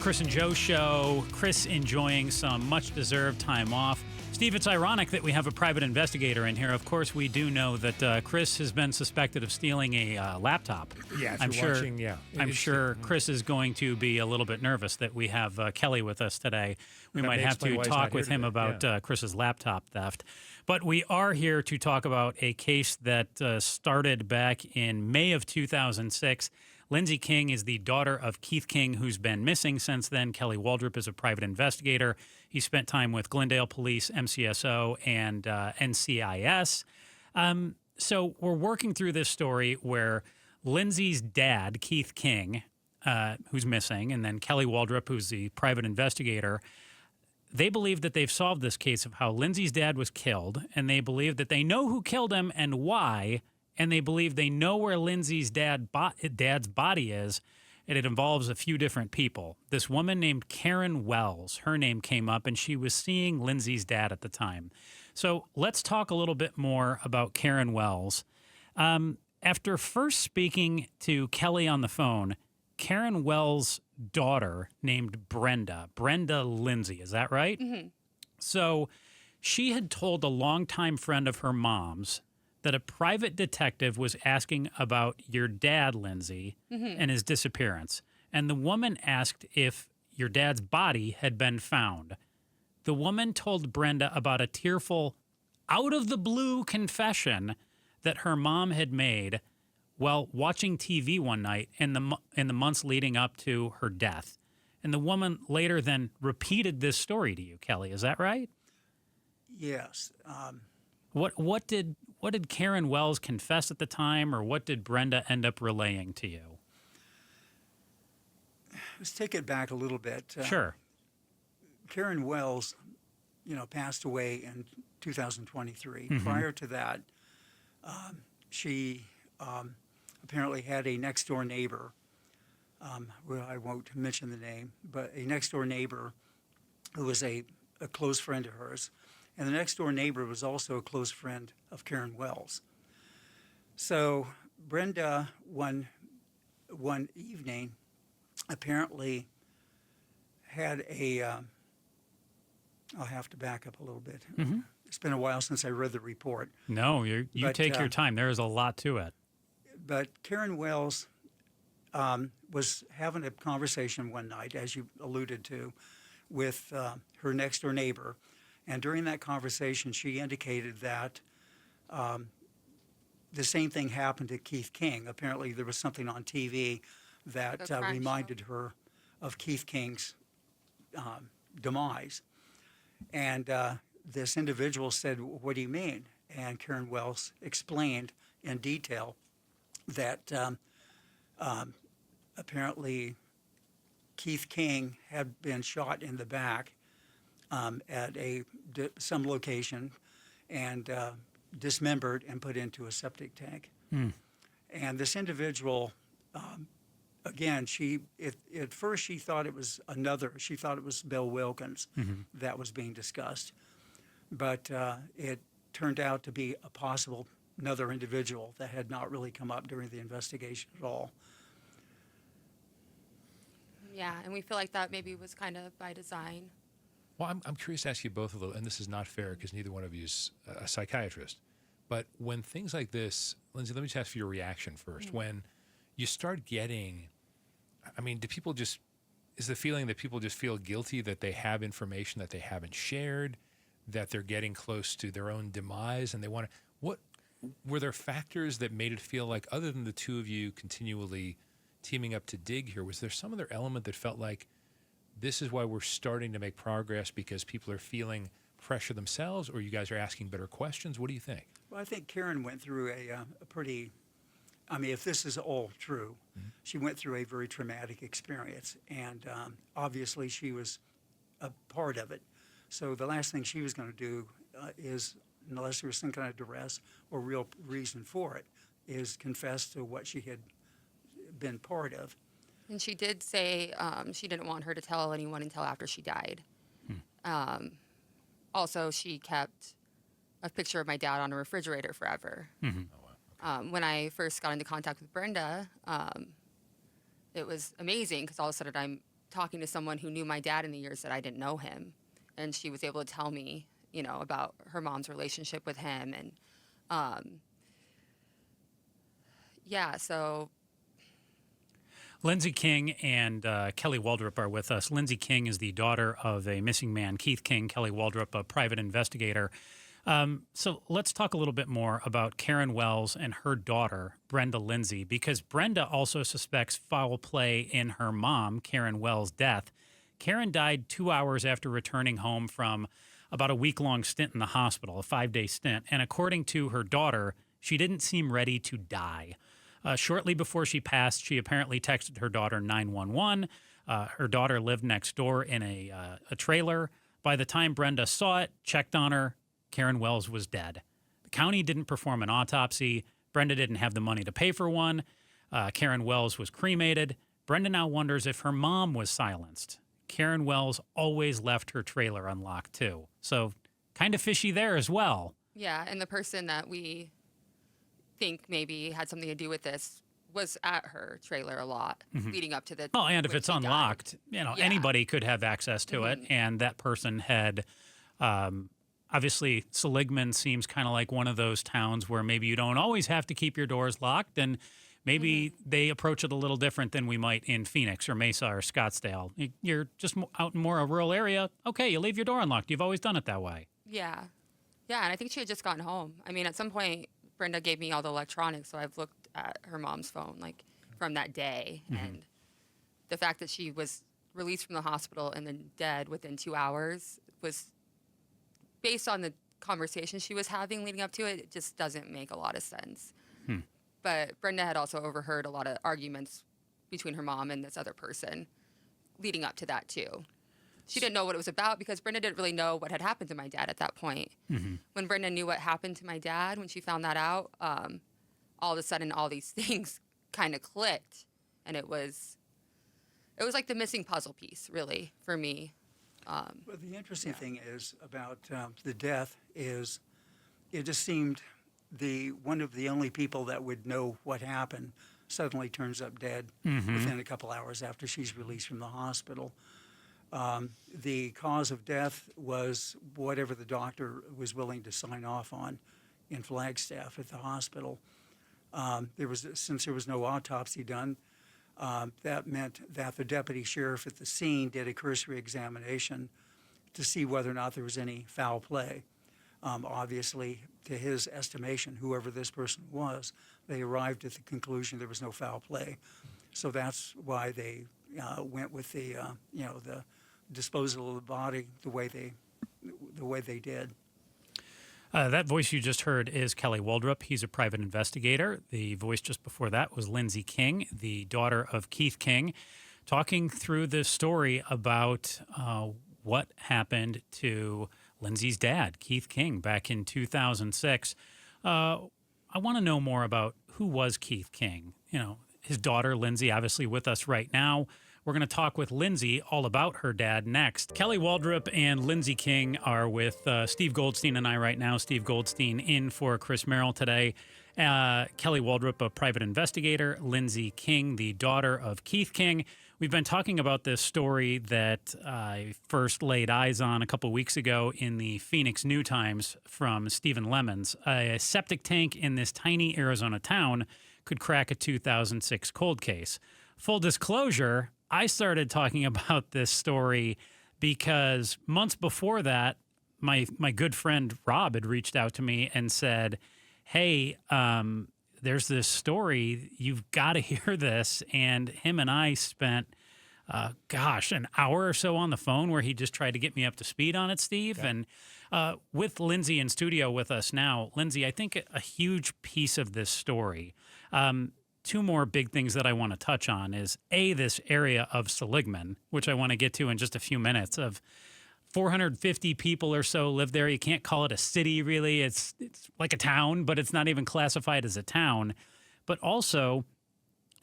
Chris and Joe show. Chris enjoying some much-deserved time off. Steve, it's ironic that we have a private investigator in here. Of course, we do know that Chris has been suspected of stealing a laptop. Yeah, I'm sure Chris is going to be a little bit nervous that we have Kelly with us today. We might have to talk with him about Chris's laptop theft. But we are here to talk about a case that started back in May of 2006. Lindsey King is the daughter of Keith King, who's been missing since then. Kelly Waldrip is a private investigator. He spent time with Glendale Police, MCSO, and NCIS. So we're working through this story where Lindsey's dad, Keith King, who's missing, and then Kelly Waldrip, who's the private investigator, they believe that they've solved this case of how Lindsey's dad was killed, and they believe that they know who killed him and why, and they believe they know where Lindsey's dad's body is, and it involves a few different people. This woman named Karen Wells, her name came up, and she was seeing Lindsey's dad at the time. So let's talk a little bit more about Karen Wells. After first speaking to Kelly on the phone, Karen Wells' daughter named Brenda Lindsey, is that right? Mm-hmm. So she had told a longtime friend of her mom's that a private detective was asking about your dad, Lindsey, and his disappearance. And the woman asked if your dad's body had been found. The woman told Brenda about a tearful, out-of-the-blue confession that her mom had made while watching TV one night in the months leading up to her death. And the woman later then repeated this story to you, Kelly. Is that right? Yes. What did Karen Wells confess at the time, or what did Brenda end up relaying to you? Let's take it back a little bit. Sure. Karen Wells, passed away in 2023. Mm-hmm. Prior to that, she apparently had a next-door neighbor. Well, I won't mention the name, but a next-door neighbor who was a close friend of hers. And the next-door neighbor was also a close friend of Karen Wells. So Brenda, one evening, apparently had I'll have to back up a little bit. Mm-hmm. It's been a while since I read the report. No, you take your time. There is a lot to it. But Karen Wells was having a conversation one night, as you alluded to, with her next-door neighbor. And during that conversation, she indicated that the same thing happened to Keith King. Apparently, there was something on TV that reminded her of Keith King's demise. And this individual said, "What do you mean?" And Karen Wells explained in detail that apparently Keith King had been shot in the back at some location and dismembered and put into a septic tank. And this individual, again, at first she thought it was Bill Wilkins that was being discussed. But it turned out to be a possible another individual that had not really come up during the investigation at all. Yeah, and we feel like that maybe was kind of by design. Well, I'm curious to ask you both a little, and this is not fair because neither one of you is a psychiatrist, but when things like this, Lindsey, let me just ask for your reaction first. Mm-hmm. When you start getting, is the feeling that people just feel guilty that they have information that they haven't shared, that they're getting close to their own demise, and they want to, were there factors that made it feel like, other than the two of you continually teaming up to dig here, was there some other element that felt like, this is why we're starting to make progress because people are feeling pressure themselves, or you guys are asking better questions? What do you think? Well, I think Karen went through a pretty, if this is all true, she went through a very traumatic experience, and obviously she was a part of it. So the last thing she was going to do is, unless there was some kind of duress or real reason for it, is confess to what she had been part of. And she did say she didn't want her to tell anyone until after she died. Also, she kept a picture of my dad on a refrigerator forever. Mm-hmm. Oh, wow. Okay. When I first got into contact with Brenda, it was amazing because all of a sudden I'm talking to someone who knew my dad in the years that I didn't know him. And she was able to tell me, about her mom's relationship with him. And, so. Lindsey King and Kelly Waldrip are with us. Lindsey King is the daughter of a missing man, Keith King. Kelly Waldrip, a private investigator. So let's talk a little bit more about Karen Wells and her daughter, Brenda Lindsey, because Brenda also suspects foul play in her mom, Karen Wells' death. Karen died 2 hours after returning home from about a week-long stint in the hospital, a 5-day stint. And according to her daughter, she didn't seem ready to die. Shortly before she passed, she apparently texted her daughter 911. Her daughter lived next door in a trailer. By the time Brenda saw it, checked on her, Karen Wells was dead. The county didn't perform an autopsy. Brenda didn't have the money to pay for one. Karen Wells was cremated. Brenda now wonders if her mom was silenced. Karen Wells always left her trailer unlocked, too. So kind of fishy there as well. Yeah, and the person that we think maybe had something to do with this was at her trailer a lot leading up to the. Oh, and if it's unlocked, anybody could have access to it. And that person had, obviously, Seligman seems kind of like one of those towns where maybe you don't always have to keep your doors locked. And maybe they approach it a little different than we might in Phoenix or Mesa or Scottsdale. You're just out in more a rural area. Okay, you leave your door unlocked. You've always done it that way. Yeah. Yeah, and I think she had just gotten home. I mean, at some point, Brenda gave me all the electronics, so I've looked at her mom's phone, like, from that day. And the fact that she was released from the hospital and then dead within 2 hours was, based on the conversation she was having leading up to it, it just doesn't make a lot of sense. But Brenda had also overheard a lot of arguments between her mom and this other person leading up to that, too. She didn't know what it was about because Brenda didn't really know what had happened to my dad at that point. When Brenda knew what happened to my dad, when she found that out, all of a sudden all these things kind of clicked. And it was like the missing puzzle piece, really, for me. Well, the interesting thing is about the death is it just seemed one of the only people that would know what happened suddenly turns up dead within a couple hours after she's released from the hospital. The cause of death was whatever the doctor was willing to sign off on in Flagstaff at the hospital. Since there was no autopsy done, that meant that the deputy sheriff at the scene did a cursory examination to see whether or not there was any foul play. Obviously, to his estimation, whoever this person was, they arrived at the conclusion there was no foul play. So that's why they went with the disposal of the body the way they did. That voice you just heard is Kelly Waldrip. He's a private investigator. The voice just before that was Lindsey King, the daughter of Keith King, talking through this story about what happened to Lindsey's dad, Keith King, back in 2006. I want to know more about who was Keith King. His daughter, Lindsey, obviously with us right now. We're going to talk with Lindsey all about her dad next. Kelly Waldrip and Lindsey King are with Steve Goldstein and I right now. Steve Goldstein in for Chris Merrill today. Kelly Waldrip, a private investigator. Lindsey King, the daughter of Keith King. We've been talking about this story that I first laid eyes on a couple weeks ago in the Phoenix New Times from Stephen Lemons. A septic tank in this tiny Arizona town could crack a 2006 cold case. Full disclosure, I started talking about this story because months before that, my good friend Rob had reached out to me and said, hey, there's this story, you've got to hear this. And him and I spent, an hour or so on the phone where he just tried to get me up to speed on it, Steve. Okay. And with Lindsey in studio with us now, Lindsey, I think a huge piece of this story, two more big things that I want to touch on is, A, this area of Seligman, which I want to get to in just a few minutes, of 450 people or so live there. You can't call it a city, really. It's like a town, but it's not even classified as a town. But also,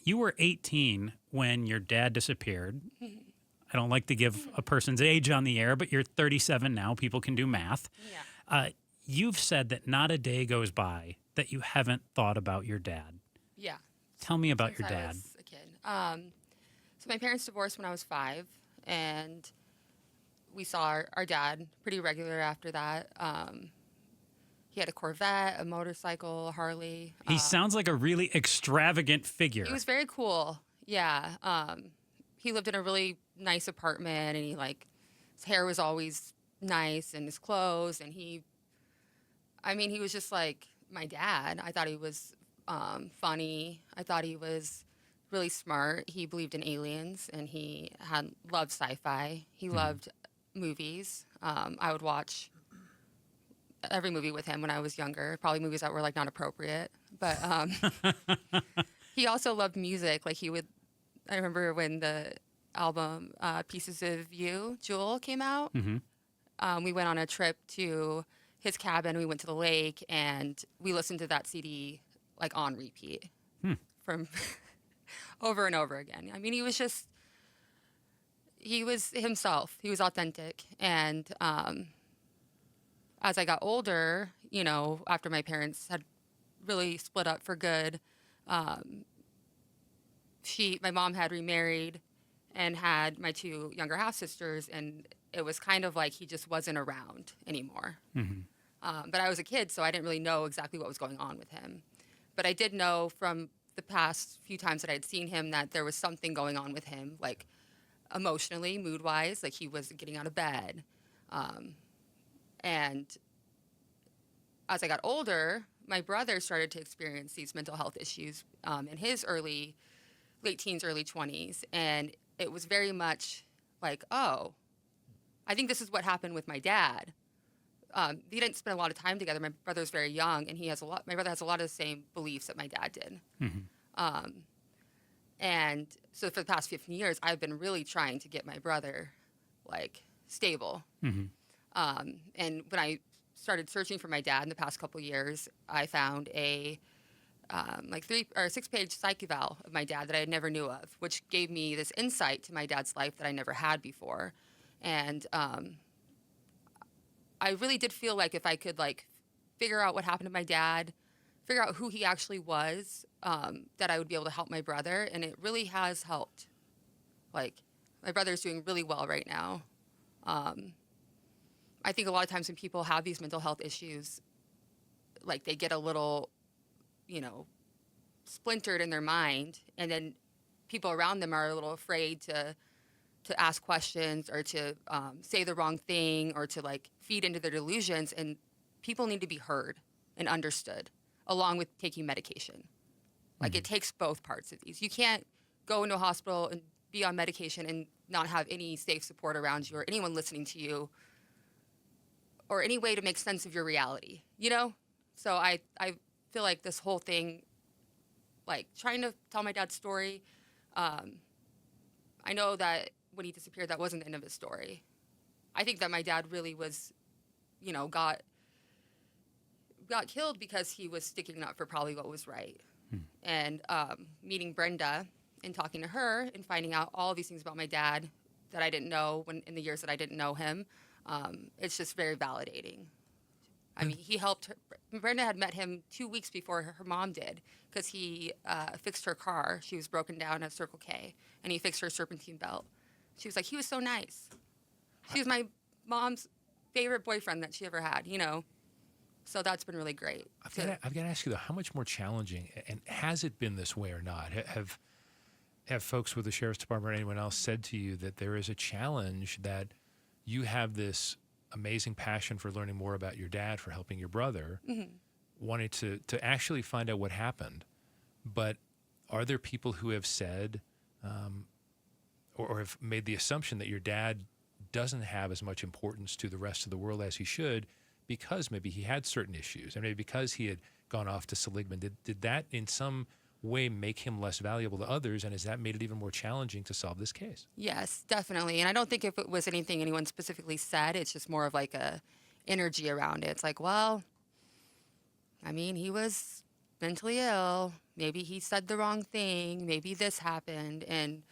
you were 18 when your dad disappeared. I don't like to give a person's age on the air, but you're 37 now. People can do math. Yeah. You've said that not a day goes by that you haven't thought about your dad. Yeah. Tell me about Since your dad. I was a kid. So my parents divorced when I was 5. and we saw our dad pretty regular after that. He had a Corvette, a motorcycle, a Harley. He sounds like a really extravagant figure. He was very cool. Yeah. He lived in a really nice apartment, and his hair was always nice, and his clothes, and he was just like my dad. I thought he was funny. I thought he was really smart. He believed in aliens, and he loved sci-fi. He loved movies. I would watch every movie with him when I was younger, probably movies that were not appropriate. But he also loved music. I remember when the album Pieces of You, Jewel, came out. Mm-hmm. We went on a trip to his cabin. We went to the lake, and we listened to that CD on repeat from over and over again. I mean, he was himself. He was authentic. And as I got older, after my parents had really split up for good, my mom had remarried and had my two younger half sisters, and it was kind of like he just wasn't around anymore. Mm-hmm. But I was a kid, so I didn't really know exactly what was going on with him. But I did know from the past few times that I had seen him that there was something going on with him, emotionally, mood-wise, he wasn't getting out of bed. And as I got older, my brother started to experience these mental health issues in his late teens, early 20s. And it was very much oh, I think this is what happened with my dad. He didn't spend a lot of time together. My brother's very young, and my brother has a lot of the same beliefs that my dad did. Mm-hmm. And so for the past 15 years, I've been really trying to get my brother stable. Mm-hmm. And when I started searching for my dad in the past couple of years, I found a 3 or 6-page psych eval of my dad that I never knew of, which gave me this insight to my dad's life that I never had before. And I really did feel like if I could figure out what happened to my dad, figure out who he actually was, that I would be able to help my brother. And it really has helped. My brother's doing really well right now. I think a lot of times when people have these mental health issues, they get a little, splintered in their mind, and then people around them are a little afraid to ask questions or to say the wrong thing or to feed into their delusions. And people need to be heard and understood, along with taking medication. It takes both parts of these. You can't go into a hospital and be on medication and not have any safe support around you or anyone listening to you or any way to make sense of your reality, So I feel like this whole thing, trying to tell my dad's story, I know that when he disappeared, that wasn't the end of his story. I think that my dad really was, got killed because he was sticking up for probably what was right. And meeting Brenda and talking to her and finding out all these things about my dad that I didn't know in the years that I didn't know him, it's just very validating. I mean, he helped her. Brenda had met him 2 weeks before her mom did because he fixed her car. She was broken down at Circle K, and he fixed her serpentine belt. She was like, he was so nice. She was my mom's favorite boyfriend that she ever had, So that's been really great. I've got to ask you, though, how much more challenging, and has it been this way or not? Have folks with the Sheriff's Department or anyone else said to you that there is a challenge that you have this amazing passion for learning more about your dad, for helping your brother, wanting to actually find out what happened. But are there people who have said or have made the assumption that your dad doesn't have as much importance to the rest of the world as he should because maybe he had certain issues and maybe because he had gone off to Seligman? Did that in some way make him less valuable to others, and has that made it even more challenging to solve this case? Yes, definitely. And I don't think if it was anything anyone specifically said, it's just more of a energy around it. It's well, I mean, he was mentally ill. Maybe he said the wrong thing. Maybe this happened. And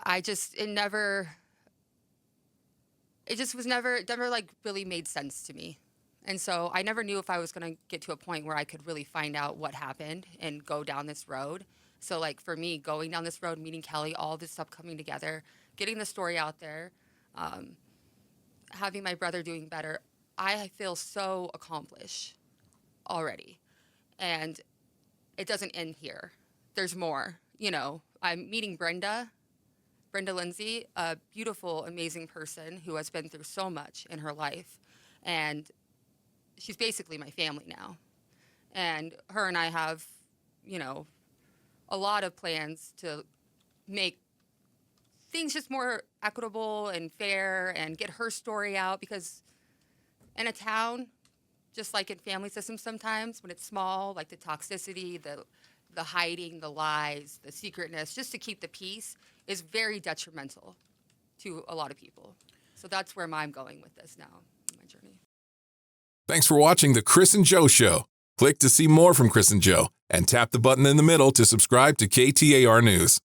it never really made sense to me. And so I never knew if I was going to get to a point where I could really find out what happened and go down this road. So for me, going down this road, meeting Kelly, all this stuff coming together, getting the story out there, having my brother doing better, I feel so accomplished already. And it doesn't end here. There's more. You know, I'm meeting Brenda Lindsey, a beautiful, amazing person who has been through so much in her life. And she's basically my family now. And her and I have, you know, a lot of plans to make things just more equitable and fair and get her story out, because in a town, just like in family systems sometimes, when it's small, like the toxicity, the hiding, the lies, the secretness, just to keep the peace, is very detrimental to a lot of people. So that's where I'm going with this now in my journey. Thanks for watching The Chris and Joe Show. Click to see more from Chris and Joe, and tap the button in the middle to subscribe to KTAR News.